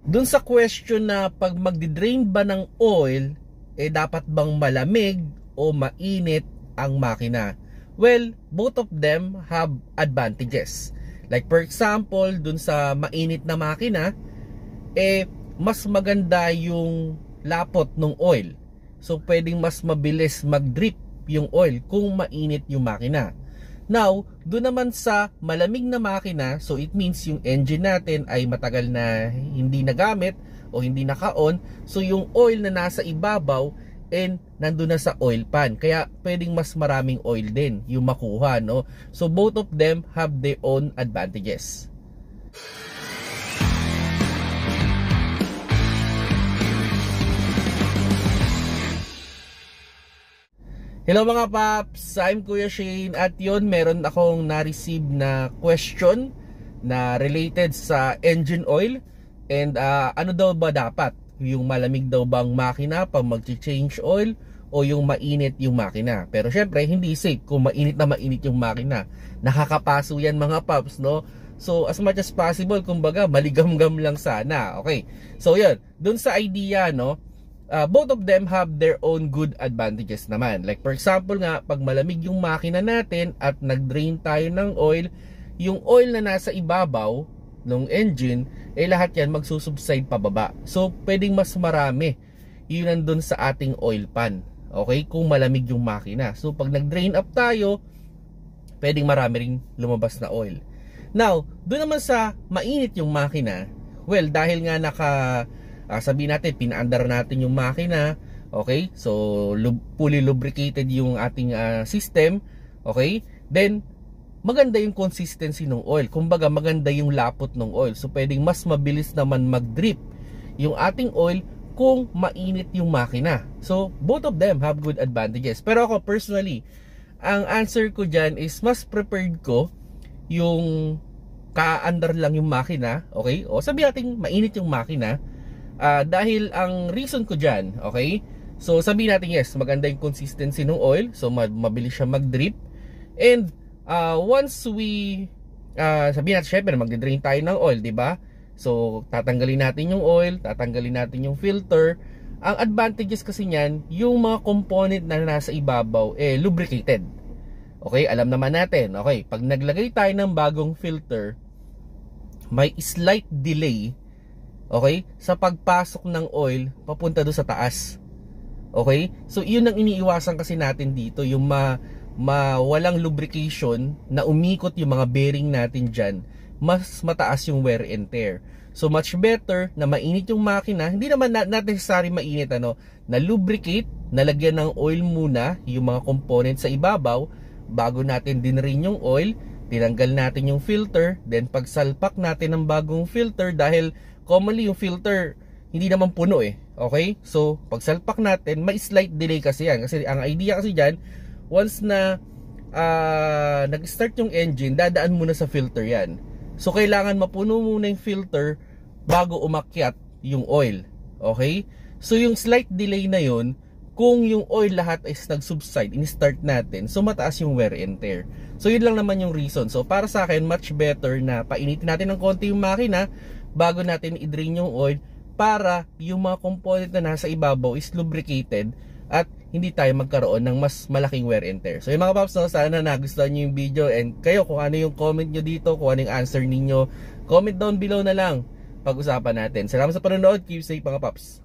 dun sa question na pag magdi-drain ba ng oil, dapat bang malamig o mainit ang makina? Well, both of them have advantages. Like for example, dun sa mainit na makina, mas maganda yung lapot ng oil. So pwedeng mas mabilis mag-drip yung oil kung mainit yung makina. Now, doon naman sa malamig na makina, so it means yung engine natin ay matagal na hindi nagamit o hindi naka-on. So yung oil na nasa ibabaw and nandun na sa oil pan. Kaya pwedeng mas maraming oil din yung makuha, no? So both of them have their own advantages. Hello mga paps, I'm Kuya Shane at yun, meron akong na-receive na question na related sa engine oil and ano daw ba dapat? Yung malamig daw bang makina pag mag-change oil o yung mainit yung makina? Pero syempre hindi safe kung mainit na mainit yung makina. Nakakapaso yan mga paps, no? So as much as possible, kumbaga maligam-gam lang sana. Okay, so yun, dun sa idea, no? Both of them have their own good advantages naman. Like for example nga, pag malamig yung makina natin at nag-drain tayo ng oil, yung oil na nasa ibabaw ng engine, lahat yan magsusubside pababa. So pwedeng mas marami yun nandun sa ating oil pan. Okay, kung malamig yung makina. So pag nag-drain up tayo, pwedeng marami ring lumabas na oil. Now, doon naman sa mainit yung makina, well, dahil nga sabihin natin, pinaandar natin yung makina, okay? So, fully lubricated yung ating system, okay? Then, maganda yung consistency ng oil. Kumbaga, maganda yung lapot ng oil. So, pwedeng mas mabilis naman mag-drip yung ating oil kung mainit yung makina. So, both of them have good advantages. Pero ako, personally, ang answer ko dyan is mas prepared ko yung ka-andar lang yung makina, okay? O sabihin natin, mainit yung makina, dahil ang reason ko dyan, okay, so sabihin natin yes, maganda yung consistency ng oil, so mabilis siya mag-drip, and once we sabihin natin syempre magde-drain tayo ng oil, di ba? So tatanggalin natin yung oil, tatanggalin natin yung filter. Ang advantages kasi niyan, yung mga component na nasa ibabaw lubricated. Okay, alam naman natin, okay, pag naglagay tayo ng bagong filter, may slight delay, okay, sa pagpasok ng oil papunta doon sa taas. Okay? So yun ang iniiwasan kasi natin dito, yung walang lubrication na umikot yung mga bearing natin dyan, mas mataas yung wear and tear. So much better na mainit yung makina, hindi naman not necessary mainit, na lubricate, nalagyan ng oil muna yung mga component sa ibabaw bago natin dinrin yung oil, tinanggal natin yung filter, then pagsalpak natin ng bagong filter, dahil commonly yung filter hindi naman puno okay? So pagsalpak natin, may slight delay kasi yan. Kasi ang idea kasi dyan, once na nag-start yung engine, dadaan muna sa filter yan. So kailangan mapuno muna yung filter bago umakyat yung oil. Okay? So yung slight delay na yun, kung yung oil lahat is nag-subside, in-start natin, so mataas yung wear and tear. So yun lang naman yung reason. So para sa akin, much better na painitin natin ng konti yung makina bago natin i-drain yung oil, para yung mga component na nasa ibabaw is lubricated at hindi tayo magkaroon ng mas malaking wear and tear. So yung mga paps, sana nagustuhan nyo yung video, and kayo kung ano yung comment nyo dito, kung ano yung answer ninyo, comment down below na lang, pag-usapan natin. Salamat sa panonood, keep safe mga paps.